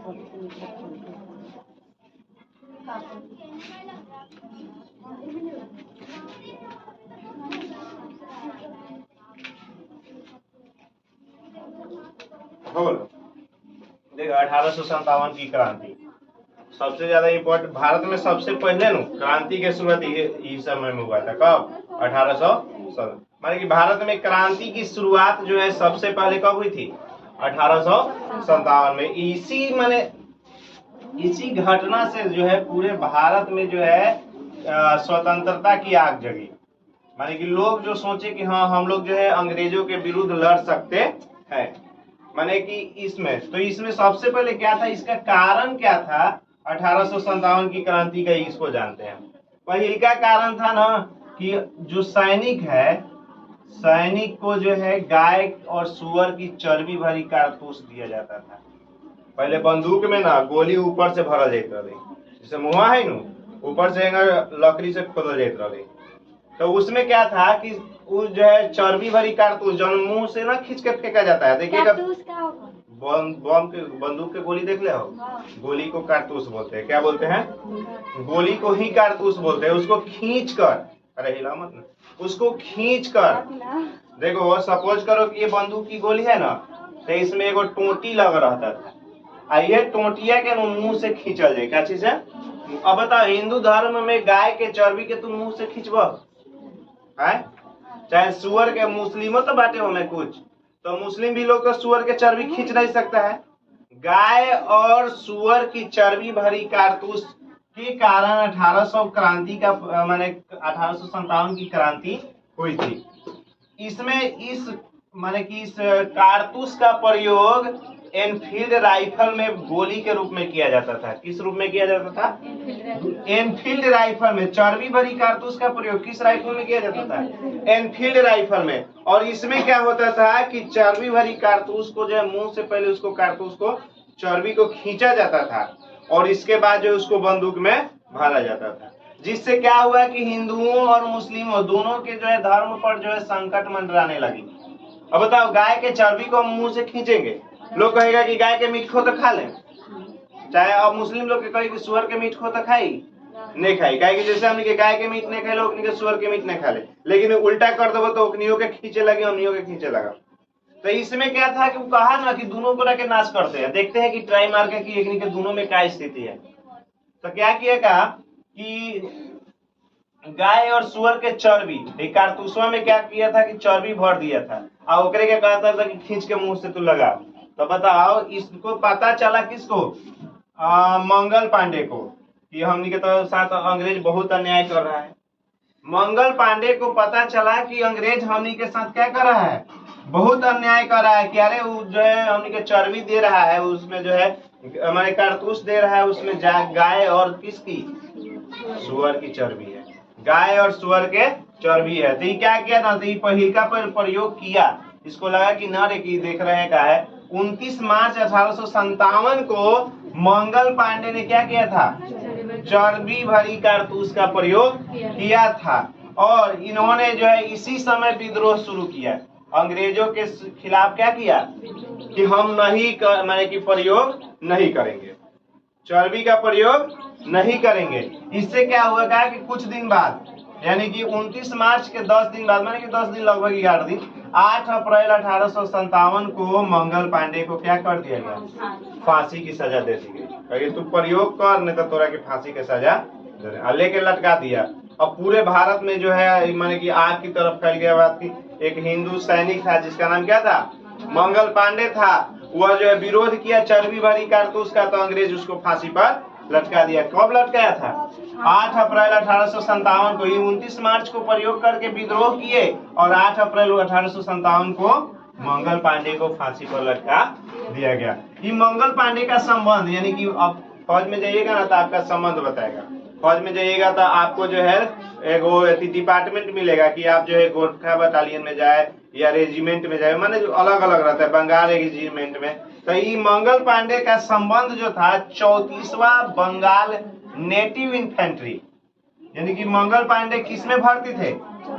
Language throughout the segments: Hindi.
देखो 1857 की क्रांति सबसे ज्यादा इम्पोर्टेंट, भारत में सबसे पहले क्रांति के शुरुआत इस समय में हुआ था। कब? 1857। माने कि भारत में क्रांति की शुरुआत जो है सबसे पहले कब हुई थी? 1857 में। इसी घटना से जो है पूरे भारत में जो है स्वतंत्रता की आग जगी। माने कि लोग जो सोचे कि हाँ हम लोग जो है अंग्रेजों के विरुद्ध लड़ सकते हैं। माने कि इसमें सबसे पहले क्या था, इसका कारण क्या था 1857 की क्रांति का, इसको जानते हैं। पहले का कारण था ना कि जो सैनिक को जो है गाय और सुअर की चर्बी भरी कारतूस दिया जाता था। पहले बंदूक में ना गोली ऊपर से भरल जात रही, जैसे मुआ है न ऊपर से लकड़ी से खोदल जात रही। तो उसमें क्या था कि वो जो है चर्बी भरी कारतूस जो मुंह से ना खींच के फेंका जाता है। देखिएगा बंदूक के गोली देख ले हो, गोली को कारतूस बोलते हैं। क्या बोलते हैं? गोली को ही कारतूस बोलते हैं। उसको खींच कर, अरे हिला मत ना, उसको खींच कर देखो, सपोज करो कि ये बंदूक की गोली है ना, तो इसमें एगो टोटी लग रहता था। ये टोटिया के मुंह से खींचल जाए। क्या चीज है? अब बताओ, हिंदू धर्म में गाय के चर्बी के तुम मुंह से खींचब है? चाहे सुअर के, मुस्लिमों तो बाटे हो में कुछ, तो मुस्लिम भी लोग तो सुअर के चर्बी खींच नहीं सकता है। गाय और सुअर की चर्बी भरी कारतूस के कारण 1800 क्रांति का माने 1857 की क्रांति हुई थी। इसमें इस कारतूस का प्रयोग एनफील्ड राइफल में गोली के रूप में किया जाता था। किस रूप में किया जाता था? एनफील्ड राइफल में चर्बी भरी कारतूस का प्रयोग किस राइफल में किया जाता था? एनफील्ड राइफल में। और इसमें क्या होता था कि चर्बी भरी कारतूस को जो है मुंह से पहले उसको कारतूस को चर्बी को खींचा जाता था और इसके बाद जो उसको बंदूक में भरा जाता था, जिससे क्या हुआ कि हिंदुओं और मुस्लिमों दोनों के जो है धर्म पर जो है संकट मंडराने लगी। अब बताओ, गाय के चर्बी को मुंह से खींचेंगे, लोग कहेगा कि गाय के मीट खो तो खा ले। चाहे अब मुस्लिम लोग के कहे कि सुअर के मीट खो तो खाई नहीं खाई, कहे कि जैसे हमने के गाय के मीट नहीं खाए लोग के सुअर के मीट नहीं खा ले। लेकिन उल्टा कर दो तो ओकनियों के खींचे लगे, हमनियों के खींचे लगा। तो इसमें क्या था कि वो कहा ना कि दोनों को के नाश करते हैं। देखते हैं कि ट्राई मार के कि एक के दोनों में क्या स्थिति है। तो क्या किया कहा कि गाय और सुअर के चर्बी कारतूसों में क्या किया था कि चर्बी भर दिया था और ओकरे के कहता था कि खींच के मुंह से तू लगा। तो बताओ, इसको पता चला किसको? मंगल पांडे को, कि हमनी के तो साथ अंग्रेज बहुत अन्याय कर रहा है। मंगल पांडे को पता चला कि अंग्रेज हमनी के साथ क्या कर रहा है, बहुत अन्याय कर रहा है। कि अरे वो जो है हमनी के चर्बी दे रहा है, उसमें जो है हमारे कारतूस दे रहा है, उसमें गाय और किसकी? सुअर की चर्बी है। गाय और सुअर के चर्बी है। तो ये क्या किया ना, तो पहिलका पर प्रयोग किया। इसको लगा कि ना रे कि देख रहे हैं क्या है। 29 मार्च 1857 को मंगल पांडे ने क्या किया था? चर्बी भरी कारतूस का प्रयोग किया था। और इन्होंने जो है इसी समय विद्रोह शुरू किया। अंग्रेजों के खिलाफ क्या किया कि हम नहीं माने कि प्रयोग नहीं करेंगे, चर्बी का प्रयोग नहीं करेंगे। इससे क्या हुआ कि कुछ दिन बाद, यानी कि 29 मार्च के 10 दिन बाद, माने कि 10 दिन लगभग 11 दिन, 8 अप्रैल 1857 को मंगल पांडे को क्या कर दिया गया? फांसी की सजा दे दी गई। तू प्रयोग कर नहीं तो तोरा की फांसी की सजा लेके लटका दिया। अब पूरे भारत में जो है माने कि आग की तरफ फैल गया बात की। एक हिंदू सैनिक था जिसका नाम क्या था? मंगल पांडे था। वह जो है विरोध किया चर्बी भरी कारतूस का, तो अंग्रेज उसको फांसी पर लटका दिया। कब लटकाया था? 8 अप्रैल 1857 को। 29 मार्च को प्रयोग करके विद्रोह किए और 8 अप्रैल 1857 को मंगल पांडे को फांसी पर लटका दिया गया। ये मंगल पांडे का संबंध, यानी कि अब फौज में जाइएगा ना तो आपका संबंध बताएगा। फौज में जाइएगा तो आपको जो है एगो डिपार्टमेंट मिलेगा कि आप जो है गोरखा बटालियन में जाए या रेजिमेंट में जाए, माने जो अलग अलग रहता है, बंगाल रेजिमेंट में। तो ये मंगल पांडे का संबंध जो था 34वां बंगाल नेटिव इन्फेंट्री, यानी कि मंगल पांडे किसमें भर्ती थे?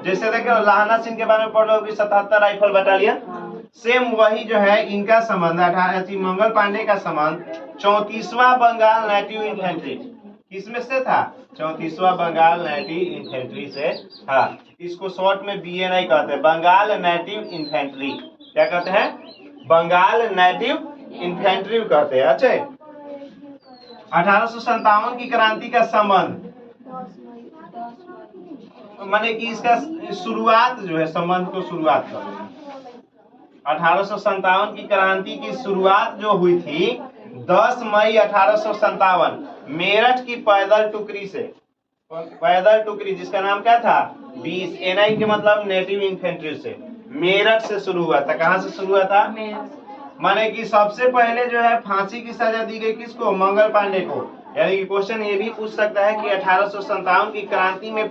जैसे देखो लाहना सिंह के बारे में पढ़ लो कि 77 राइफल बटालियन, सेम वही जो है इनका संबंध मंगल पांडे का संबंध 34वां बंगाल नेटिव इन्फेंट्री किसमें से था? 34वां बंगाल नेटिव इन्फेंट्री से था। इसको शॉर्ट में BNI कहते हैं, बंगाल नेटिव इन्फेंट्री। क्या कहते हैं? बंगाल नेटिव इन्फेंट्री कहते हैं। अच्छा, 1857 की क्रांति का संबंध माने कि इसका शुरुआत जो है, संबंध को शुरुआत कर 1857 की क्रांति की शुरुआत जो हुई थी 10 मई 1857 मेरठ की पैदल टुकड़ी से। पैदल टुकड़ी जिसका नाम क्या था? 20 NI के मतलब नेटिव इन्फेंट्री से मेरठ से शुरू हुआ था। कहां से शुरू हुआ था? माने कि सबसे पहले जो है फांसी की सजा दी गई किसको? मंगल पांडे को। यानी कि क्वेश्चन ये भी पूछ सकता है कि 1857 की क्रांति में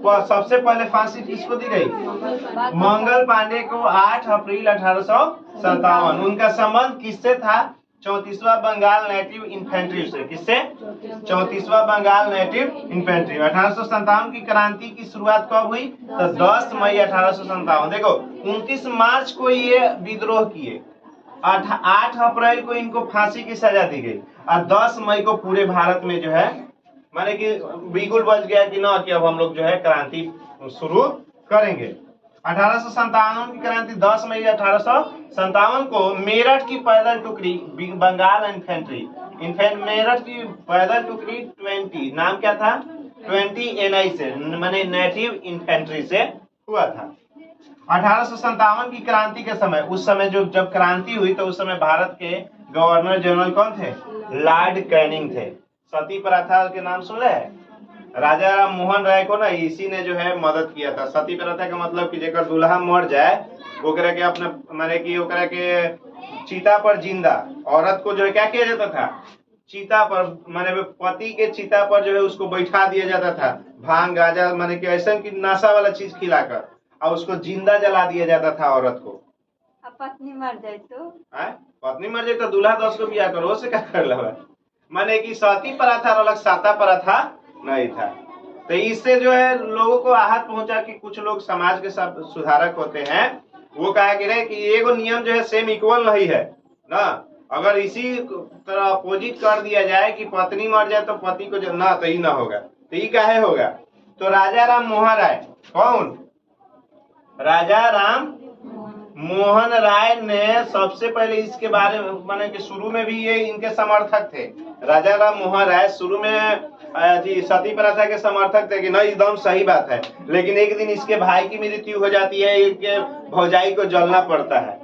सबसे पहले फांसी किसको दी गई? मंगल पांडे को 8 अप्रैल 1857। उनका संबंध किससे था? 34वां बंगाल नेटिव इन्फेंट्री से। किससे? 34वां बंगाल नेटिव इन्फेंट्री। 1857 की क्रांति की शुरुआत कब हुई? तो 10 मई 1857। देखो 29 मार्च को ये विद्रोह किए, 8 अप्रैल को इनको फांसी की सजा दी गई और 10 मई को पूरे भारत में जो है माने कि बिल्कुल बच गया कि ना कि अब हम लोग जो है क्रांति शुरू करेंगे। 1857 की क्रांति 10 मई 1857 को मेरठ की पैदल टुकड़ी बंगाल इन्फेंट्री मेरठ की पैदल टुकड़ी 20 नाम क्या था? 20 NI से माने नेटिव इन्फेंट्री से हुआ था। 1857 की क्रांति के समय, उस समय जब क्रांति हुई तो उस समय भारत के गवर्नर जनरल कौन थे? लॉर्ड कैनिंग थे। सती प्रथा के नाम सुन रहे? राजा राम मोहन राय को ना इसी ने जो है मदद किया था। सती प्रथा का मतलब कि जेकर दूल्हा मर जाए ओकरा के अपने माने कि ओकरा के चिता पर जिंदा औरत को जो है क्या किया जाता था? चिता पर माने पति के चिता पर जो है उसको बैठा दिया जाता था, भांग गांजा माने कि ऐसा की नशा वाला चीज खिलाकर, और उसको जिंदा जला दिया जाता था औरत को। पत्नी मर जाए तो? पत्नी मर जाए तो दूल्हा 10 को बिया करो, से क्या कर लो? माने कि सती प्रथा अलग, साता प्रथा नहीं था। तो इससे जो है लोगों को आहत पहुंचा कि कुछ लोग समाज के सब सुधारक होते हैं, वो कहा कि रे कि एगो नियम जो है सेम इक्वल नहीं है ना। अगर इसी तरह अपोजिट कर दिया जाए कि पत्नी मर जाए तो पति को ना, तो ही ना होगा, तो ये काहे होगा? तो राजा राम मोहन राय, कौन? राजा राम मोहन राय ने सबसे पहले इसके बारे में माने कि शुरू में भी ये इनके समर्थक थे। राजा राम मोहन राय शुरू में सती प्रथा के समर्थक थे कि नहीं एकदम सही बात है, लेकिन एक दिन इसके भाई की मृत्यु हो जाती है, इनके भौजाई को जलना पड़ता है,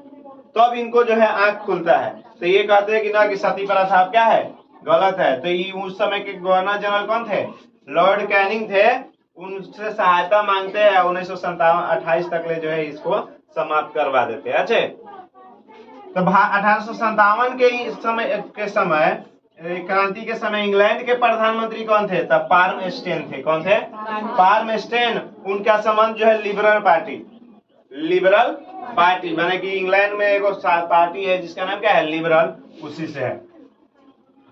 तो अब इनको जो है आंख खुलता है, तो ये कहते हैं कि ना कि सती प्रथा क्या है? गलत है। तो ये उस समय के गवर्नर जनरल कौन थे? लॉर्ड कैनिंग थे। उनसे सहायता मांगते हैं, 1927-28 तक ले जो है इसको समाप्त करवा देते हैं। अच्छे, तो 1857 के समय क्रांति के समय इंग्लैंड के प्रधानमंत्री कौन थे? तब पार्मस्टेन थे। कौन थे? पार्मस्टेन। उनका संबंध जो है लिबरल पार्टी माने कि इंग्लैंड में एक पार्टी है जिसका नाम क्या है? लिबरल, उसी से है।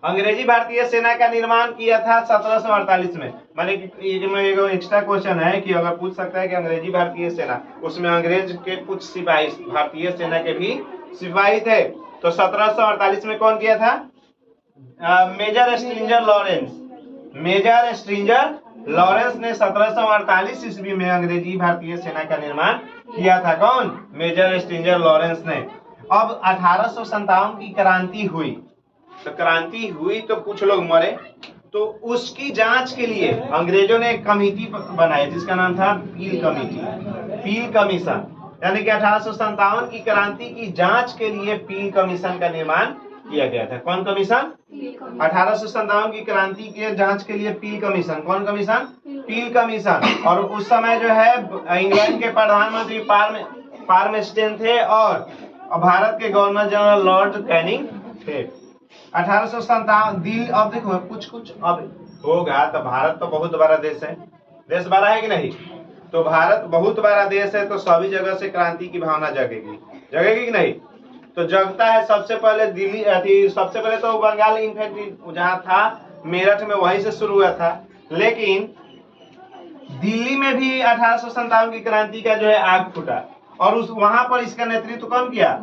अंग्रेजी भारतीय सेना का निर्माण किया था 1748 में। माने कि एक एक्स्ट्रा क्वेश्चन है कि अगर पूछ सकता है कि अंग्रेजी भारतीय सेना, उसमें अंग्रेज के कुछ सिपाही भारतीय सेना के भी सिपाही थे। तो 1748 में कौन किया था? मेजर स्ट्रिंजर लॉरेंस ने 1748 ईस्वी में अंग्रेजी भारतीय सेना का निर्माण किया था। कौन? मेजर स्ट्रिंजर लॉरेंस ने। अब 1857 की क्रांति हुई, तो क्रांति हुई तो कुछ लोग मरे, तो उसकी जांच के लिए अंग्रेजों ने एक कमेटी बनाई जिसका नाम था पील कमीशन। यानी कि 1857 की क्रांति की जांच के लिए पील कमीशन का निर्माण किया गया था। कौन कमीशन? 1857 की क्रांति के जांच के लिए पील कमीशन। कौन कमीशन? पील कमीशन। और उस समय जो है इंग्लैंड के प्रधानमंत्री पार्मस्टेन थे और भारत के गवर्नर जनरल लॉर्ड कैनिंग थे। 1857 दिल्ली, अब देखो कुछ अब होगा, तो भारत तो बहुत बड़ा देश है, देश बड़ा है कि नहीं? तो भारत बहुत बड़ा देश है, तो सभी जगह से क्रांति की भावना जगेगी कि नहीं? तो जगता है। सबसे पहले दिल्ली सबसे पहले तो बंगाल इन्फेंट्री जहाँ था मेरठ में, वहीं से शुरू हुआ था। लेकिन दिल्ली में भी 1857 की क्रांति का जो है आग फूटा। और उस वहां पर इसका नेतृत्व कौन किया?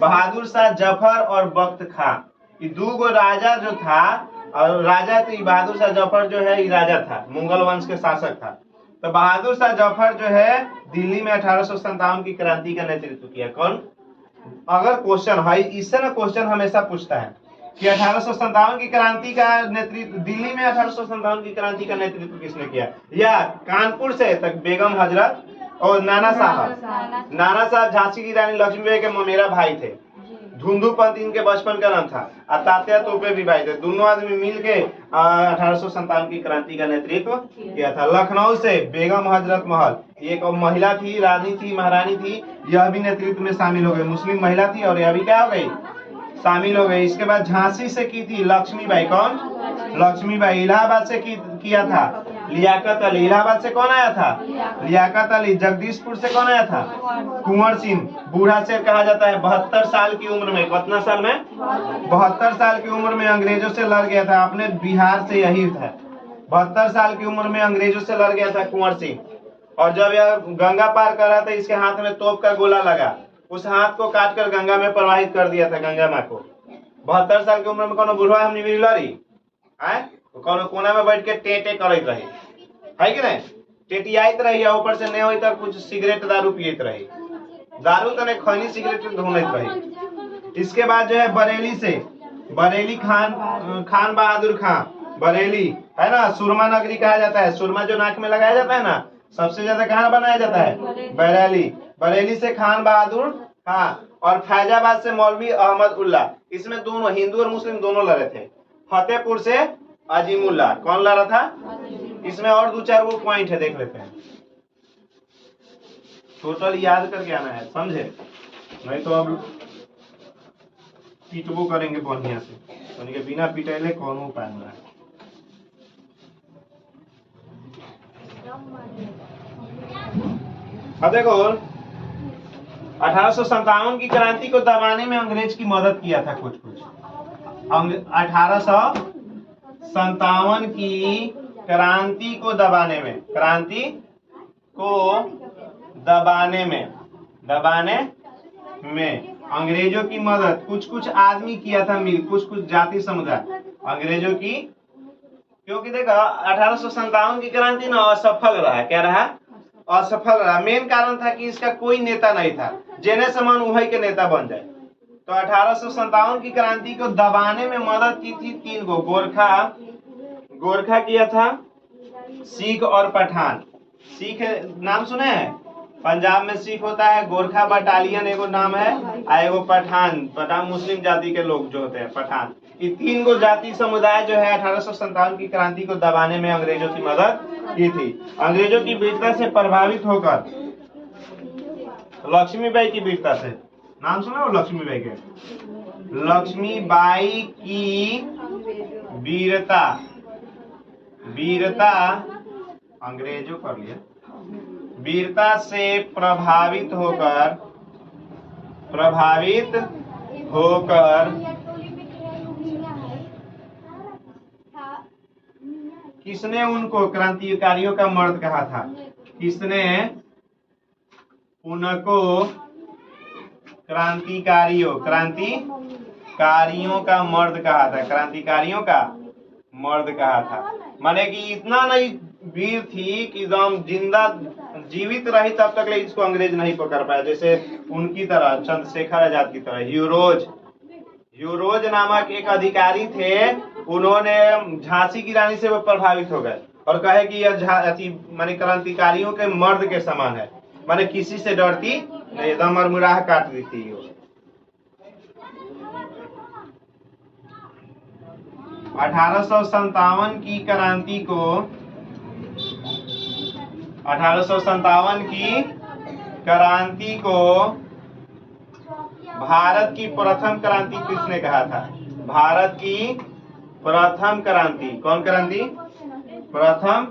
बहादुर शाह जफर और बख्त खां। ये दो गो राजा जो था, और राजा तो बहादुर शाह जफर जो है ये राजा था, मुगल वंश के शासक था। तो बहादुर शाह जफर जो है दिल्ली में 1857 की क्रांति का नेतृत्व किया। कौन? अगर क्वेश्चन है इससे ना, क्वेश्चन हमेशा पूछता है कि 1857 की क्रांति का नेतृत्व, दिल्ली में 1857 की क्रांति का नेतृत्व किसने किया? या कानपुर से तक बेगम हजरत और नाना साहब झांसी की रानी लक्ष्मीबाई के ममेरा भाई थे। धुंधुपंत इनके बचपन का नाम था। और तात्या तोपे भी भाई थे। दोनों आदमी मिलके 1857 की क्रांति का नेतृत्व किया था। लखनऊ से बेगम हजरत महल, एक महिला थी, रानी थी, महारानी थी, यह भी नेतृत्व में शामिल हो गई। मुस्लिम महिला थी और यह भी क्या हो गई? शामिल हो गई। इसके बाद झांसी से की थी लक्ष्मीबाई। कौन? लक्ष्मीबाई। इलाहाबाद से किया था लियाकत अली। इलाहाबाद से कौन आया था? लियाकत अली। जगदीशपुर से कौन आया था? कुंवर सिंह। बूढ़ा शेर कहा जाता है। 72 साल की उम्र में, कितना साल में? 72 साल की उम्र में अंग्रेजों से लड़ गया था। अपने बिहार से यही था। 72 साल की उम्र में अंग्रेजों से लड़ गया था कुंवर सिंह। और जब यह गंगा पार कर रहा था, इसके हाथ में तोप का गोला लगा, उस हाथ को काटकर गंगा में प्रवाहित कर दिया था, गंगा माँ को। 72 साल की उम्र में कोनो बुढ़वा हमनी भी लड़ी आए, कोनो कोना में बैठ के टे करत रही है कि नहीं? टेटियाइत रही, ऊपर से नहीं होई तब कुछ सिगरेट दारू पियत रही। दारू तो नहीं, खैनी सिगरेट ढूंढत रही। इसके बाद जो है बरेली से, बरेली खान बहादुर खां, बरेली है ना, सुरमा नगरी कहा जाता है। सुरमा जो नाक में लगाया जाता है ना, सबसे ज्यादा कहाँ बनाया जाता है? बरेली। बरेली से खान बहादुर खां। और फैजाबाद से मौलवी अहमद उल्ला। इसमें दोनों हिंदू और मुस्लिम दोनों लड़े थे। फतेहपुर से अजीमुल्ला। कौन लड़ा था? इसमें और 2-4 वो पॉइंट है, देख लेते हैं। टोटल याद करके आना है, समझे? नहीं तो अब पीटबो करेंगे बढ़िया से, उनके बिना पिटेले कौन उपाय मिला है। अब देखो, 1857 की क्रांति को दबाने में अंग्रेज की मदद किया था कुछ 1857 की क्रांति को दबाने में, क्रांति को दबाने में अंग्रेजों की मदद कुछ आदमी किया था, मिल कुछ जाति समुदाय अंग्रेजों की। क्योंकि देखो 1857 की क्रांति ना असफल रहा। क्या रहा? असफल रहा। मेन कारण था कि इसका कोई नेता नहीं था, जेने समान वही के नेता बन जाए। तो 1857 की क्रांति को दबाने में मदद की थी 3 गो। गोरखा किया था, सिख और पठान। सिख नाम सुने हैं? पंजाब में सिख होता है, गोरखा बटालियन एगो नाम है, और एगो पठान मुस्लिम जाति के लोग जो होते हैं पठान। ये 3 गो जाति समुदाय जो है 1857 की क्रांति को दबाने में अंग्रेजों की मदद की थी। अंग्रेजों की वीरता से प्रभावित होकर लक्ष्मीबाई की वीरता से, नाम सुना हो लक्ष्मीबाई के? लक्ष्मीबाई की वीरता अंग्रेजों कर लिया, वीरता से प्रभावित होकर किसने उनको क्रांतिकारियों का मर्द कहा था? किसने उनको क्रांतिकारियों का मर्द कहा था? क्रांतिकारियों का मर्द कहा था। माने कि इतना नहीं वीर थी कि एकदम जीवित रही तब तक इसको अंग्रेज नहीं पकड़ पाया। जैसे उनकी तरह, चंद्रशेखर आजाद की तरह ह्यूरोज नामक एक अधिकारी थे। उन्होंने झांसी की रानी से वो प्रभावित हो गए और कहे कि यह माने क्रांतिकारियों के मर्द के समान है, माने किसी से डरती नहीं, एकदम मरमुराह काट देती है। 1857 की क्रांति को, 1857 की क्रांति को भारत की प्रथम क्रांति किसने कहा था? भारत की प्रथम क्रांति, कौन क्रांति? प्रथम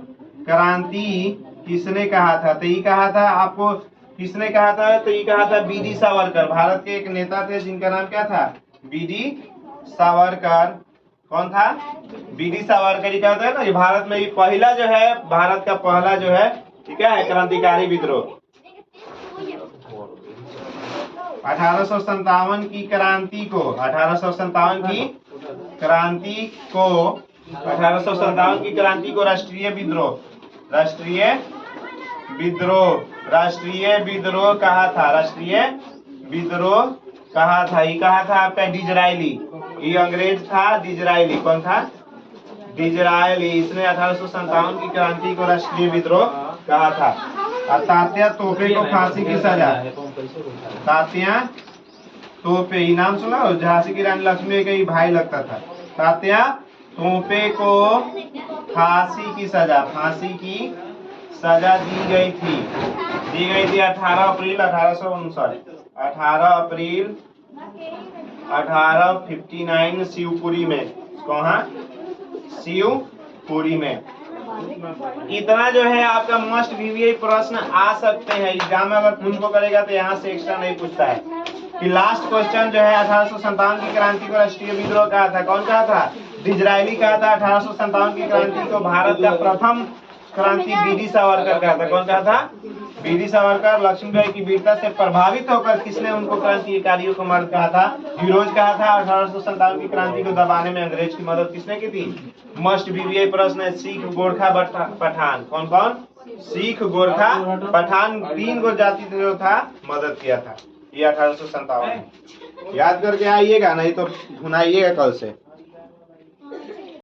क्रांति किसने कहा था? तो ये कहा था, आपको किसने कहा था? तो ये कहा था बीडी सावरकर। भारत के एक नेता थे जिनका नाम क्या था? बीडी सावरकर। कौन था? बीडी सावरकर। ही कहते हैं ना, ये भारत में पहला जो है, भारत का पहला जो है, ठीक है, क्रांतिकारी विद्रोह। 1857 की क्रांति को 1857 की क्रांति को 1857 की क्रांति को राष्ट्रीय विद्रोह कहा था। राष्ट्रीय विद्रोह कहा था। ये कहा था आपका डिजरायली। ये अंग्रेज था डिजरायली। कौन था? डिजरायली। इसने 1857 की क्रांति को राष्ट्रीय विद्रोह कहा था। और तात्या तोपे को फांसी की सजा। तात्या तोपे, ये नाम सुना हो? झांसी की रानी लक्ष्मी का ही भाई लगता था। तात्या तोपे को फांसी की सजा दी गई थी 18 अप्रैल 1859 शिवपुरी में। कहाँ? शिवपुरी में। इतना जो है आपका मस्ट वीवीआई प्रश्न आ सकते हैं एग्जाम में। अगर तुमको करेगा तो यहाँ से एक्स्ट्रा नहीं पूछता है। कि लास्ट क्वेश्चन जो है 1857 की क्रांति को राष्ट्रीय विद्रोह कहा था। कौन कहा था? डिजरायली कहा था। 1857 की क्रांति को भारत का प्रथम क्रांति बीडी सावरकर कहा था। कौन कहा था? बीडी सावरकर। लक्ष्मीबाई की वीरता से प्रभावित होकर किसने उनको क्रांतिकारियों को मर्द कहा था? हीरोज कहा था। 1857 की क्रांति को दबाने में अंग्रेज की मदद किसने की थी? मस्ट वीवीआई प्रश्न है। सिख, गोरखा, पठान। कौन कौन? सिख, गोरखा, पठान, 3 गो जाति जो था मदद किया था। ये 1857 याद करके आइएगा, नहीं तो भुनाइएगा कल से।